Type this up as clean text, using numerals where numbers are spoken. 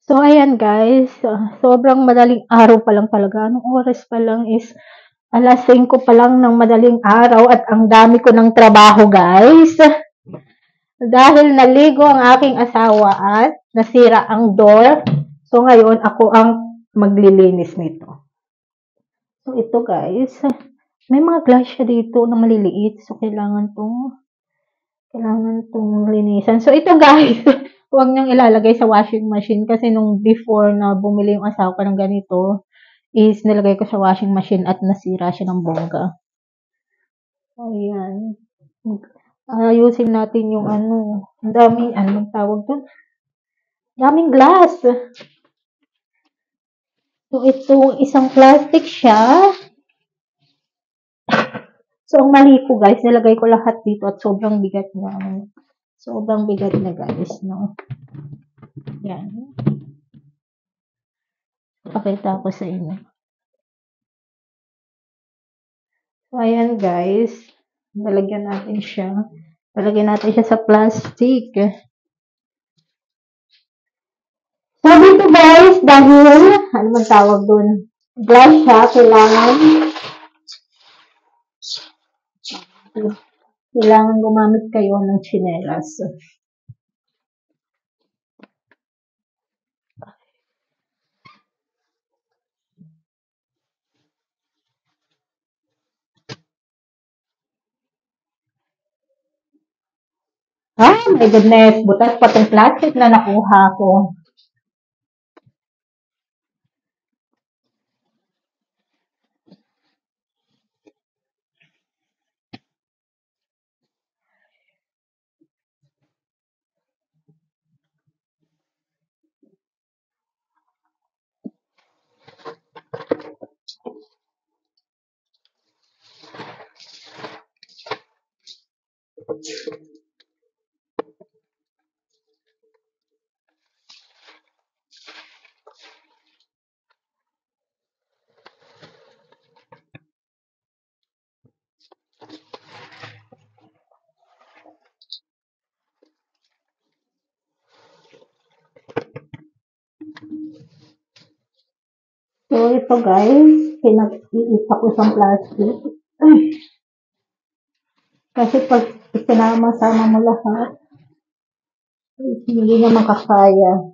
So, ayan guys, sobrang madaling araw pa lang talaga. Anong oras pa lang is alas 5 pa lang ng madaling araw at ang dami ko ng trabaho guys. Dahil naligo ang aking asawa at nasira ang door. So, ngayon ako ang maglilinis nito. So, ito guys, may mga glass siya dito na maliliit. So, kailangan tong linisan. So, ito guys, huwag niyong ilalagay sa washing machine kasi nung before na bumili yung asawa ko ng ganito, is nilagay ko sa washing machine at nasira siya ng bongga. Ayan. Ayusin natin yung ang daming, anong tawag doon? Daming glass. So, ito, isang plastic siya. So, ang mali ko guys, nilagay ko lahat dito at sobrang bigat niya. Sobrang bigat na guys, no? Yan. Pakita ko sa inyo. So, ayan guys. Lalagyan natin siya. Lalagyan natin siya sa plastic. So, dito guys, dahil, ano man tawag dun? Glass siya, kailangan gumamit kayo ng tsinelas. My goodness, butas pa tong plastic na nakuha ko. So, ito guys, pinag-iisa ko sa plastic. Kasi pag sinama-sama mo lahat, hindi na makakaya.